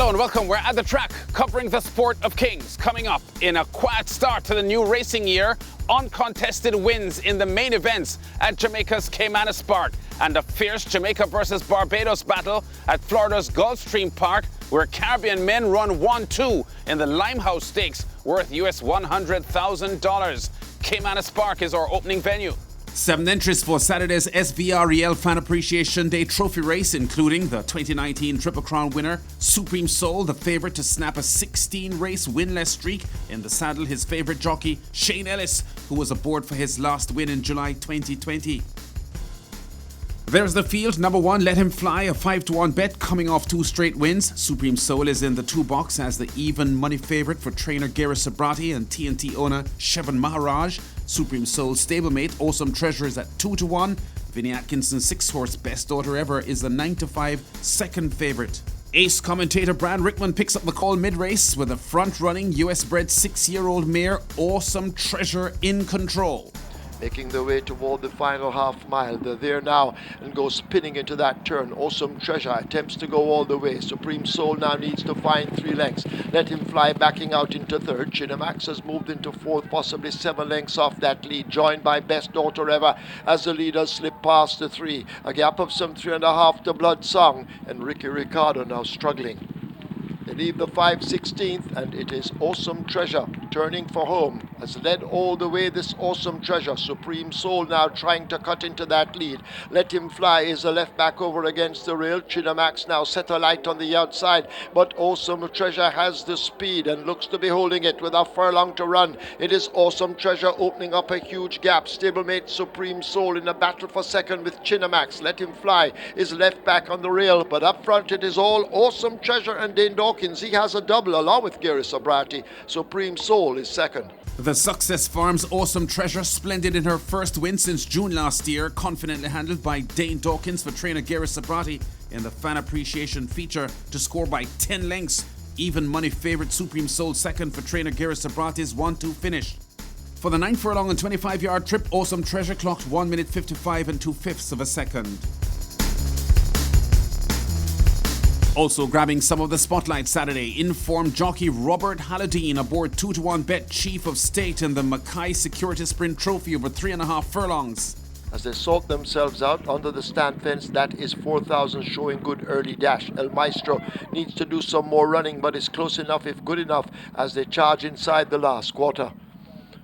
Hello and welcome. We're at the track covering the sport of kings. Coming up, in a quiet start to the new racing year, uncontested wins in the main events at Jamaica's Caymanas Park, and a fierce Jamaica versus Barbados battle at Florida's Gulfstream Park, where Caribbean men run 1-2 in the Limehouse Stakes worth US $100,000. Caymanas Park is our opening venue. 7 entries for Saturday's SVREL Fan Appreciation Day trophy race, including the 2019 Triple Crown winner, Supreme Soul, the favourite to snap a 16-race winless streak. In the saddle, his favourite jockey, Shane Ellis, who was aboard for his last win in July 2020. There's the field. Number 1, Let Him Fly, a 5-1 bet coming off 2 straight wins. Supreme Soul is in the 2 box as the even money favourite for trainer Gary Sabrati and TNT owner Shevan Maharaj. Supreme Soul stablemate Awesome Treasure is at 2-1. Vinnie Atkinson's 6-horse Best Daughter Ever is the 9-5 second favourite. Ace commentator Brad Rickman picks up the call mid-race with a front-running US-bred 6-year-old mare Awesome Treasure in control. Making their way toward the final half mile. They're there now and go spinning into that turn. Awesome Treasure attempts to go all the way. Supreme Soul now needs to find 3 lengths. Let Him Fly backing out into 3rd. Caymanas has moved into 4th, possibly 7 lengths off that lead, joined by Best Daughter Ever as the leaders slip past the 3. A gap of some 3.5 to Blood Song, and Ricky Ricardo now struggling. They leave the 5/16th, and it is Awesome Treasure turning for home. Has led all the way, this Awesome Treasure. Supreme Soul now trying to cut into that lead. Let Him Fly is a left back over against the rail. Caymanas now set a light on the outside, but Awesome Treasure has the speed and looks to be holding it with a furlong to run. It is Awesome Treasure opening up a huge gap. Stablemate Supreme Soul in a battle for second with Caymanas. Let Him Fly is left back on the rail, but up front it is all Awesome Treasure and Dane Dawkins. He has a double along with Gary Sabrati. Supreme Soul is second. The Success Farm's Awesome Treasure, splendid in her first win since June last year, confidently handled by Dane Dawkins for trainer Gary Sabrati in the Fan Appreciation feature to score by 10 lengths. Even money favourite Supreme Soul second for trainer Gary Sabrati's 1-2 finish. For the 9 furlong and 25-yard trip, Awesome Treasure clocked 1 minute 55 and 2/5 of a second. Also grabbing some of the spotlight Saturday, informed jockey Robert Halladine aboard 2-1 bet Chief of State in the Mackay Security Sprint Trophy over 3.5 furlongs. As they sort themselves out under the stand fence, that is 4,000 showing good early dash. El Maestro needs to do some more running, but is close enough if good enough as they charge inside the last quarter.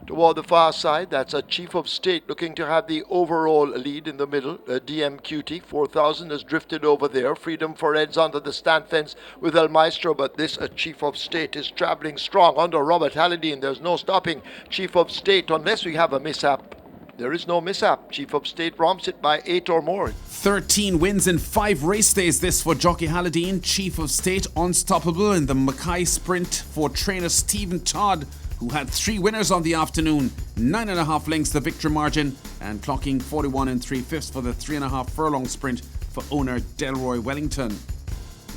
Toward the far side, that's a Chief of State looking to have the overall lead in the middle. DMQT 4,000 has drifted over there. Freedom for Eds under the stand fence with El Maestro, but this Chief of State is travelling strong under Robert Halladine. There's no stopping Chief of State unless we have a mishap. There is no mishap. Chief of State romps it by 8 or more. 13 wins in 5 race days this for jockey Halladine. Chief of State unstoppable in the Mackay Sprint for trainer Stephen Todd, who had 3 winners on the afternoon, 9.5 lengths the victory margin, and clocking 41 3/5 for the 3.5 furlong sprint for owner Delroy Wellington.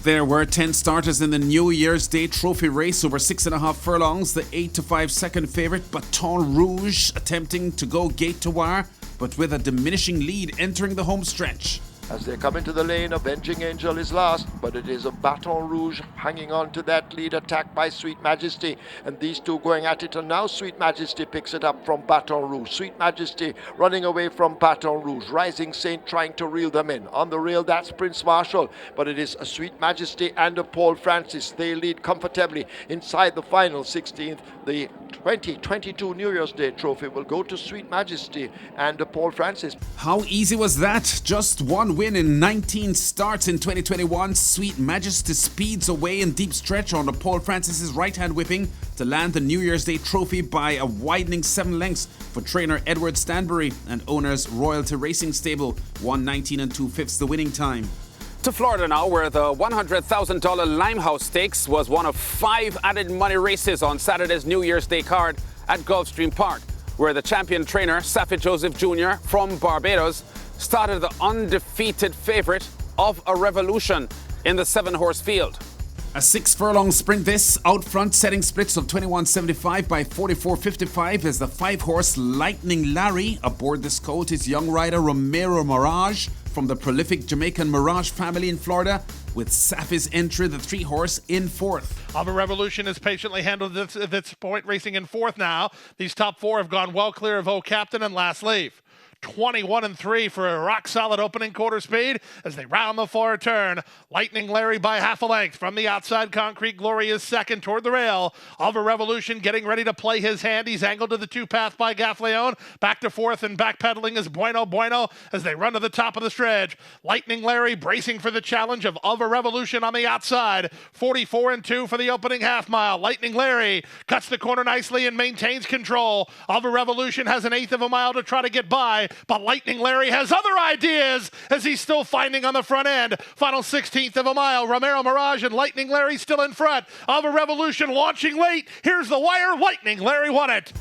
There were 10 starters in the New Year's Day trophy race over 6.5 furlongs. The 8-5 second favourite Baton Rouge attempting to go gate to wire, but with a diminishing lead entering the home stretch. As they come into the lane, Avenging Angel is last, but it is a Baton Rouge hanging on to that lead, attacked by Sweet Majesty, and these two going at it, and now Sweet Majesty picks it up from Baton Rouge. Sweet Majesty running away from Baton Rouge. Rising Saint trying to reel them in. On the rail, that's Prince Marshall, but it is a Sweet Majesty and a Paul Francis. They lead comfortably inside the final 16th. The 2022 New Year's Day trophy will go to Sweet Majesty and Paul Francis. How easy was that? Just 1 win in 19 starts in 2021. Sweet Majesty speeds away in deep stretch under Paul Francis's right-hand whipping to land the New Year's Day trophy by a widening 7 lengths for trainer Edward Stanbury and owners Royalty Racing Stable. 1:19 2/5 the winning time. To Florida now, where the $100,000 Limehouse Stakes was one of 5 added money races on Saturday's New Year's Day card at Gulfstream Park, where the champion trainer, Saffie Joseph Jr. from Barbados, started the undefeated favourite of a revolution in the 7-horse field. A 6 furlong sprint this, out front setting splits of 21.75 by 44.55 as the 5-horse Lightning Larry. Aboard this colt is young rider Romero Mirage, from the prolific Jamaican Mirage family in Florida, with Safi's entry, the 3-horse, in 4th. Alva Revolution has patiently handled this point, racing in 4th now. These top 4 have gone well clear of O Captain and Last Leaf. 21-3 for a rock-solid opening quarter speed as they round the far turn. Lightning Larry by half a length from the outside. Concrete Glory is second toward the rail. Alva Revolution getting ready to play his hand. He's angled to the 2-path by Gaffleon. Back to 4th and backpedaling is Bueno as they run to the top of the stretch. Lightning Larry bracing for the challenge of Alva Revolution on the outside. 44-2 for the opening half mile. Lightning Larry cuts the corner nicely and maintains control. Alva Revolution has an 1/8 of a mile to try to get by, but Lightning Larry has other ideas as he's still finding on the front end. Final 16th of a mile. Romero Mirage and Lightning Larry still in front. Alva Revolution launching late. Here's the wire. Lightning Larry won it.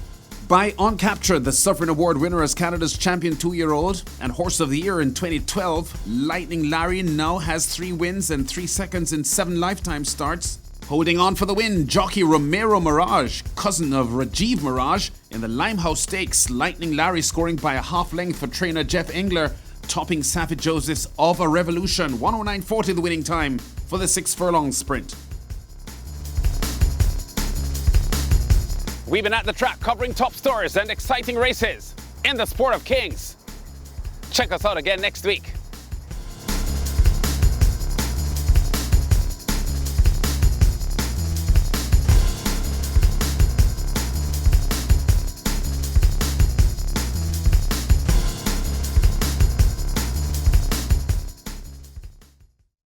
By On Capture, the Suffering Award winner as Canada's champion 2-year-old and Horse of the Year in 2012, Lightning Larry now has 3 wins and 3 seconds in 7 lifetime starts. Holding on for the win, jockey Romero Mirage, cousin of Rajiv Mirage, in the Limehouse Stakes. Lightning Larry scoring by a half length for trainer Jeff Engler, topping Safi Joseph's Alva Revolution. 109.40 the winning time for the 6 furlong sprint. We've been at the track covering top stories and exciting races in the Sport of Kings. Check us out again next week.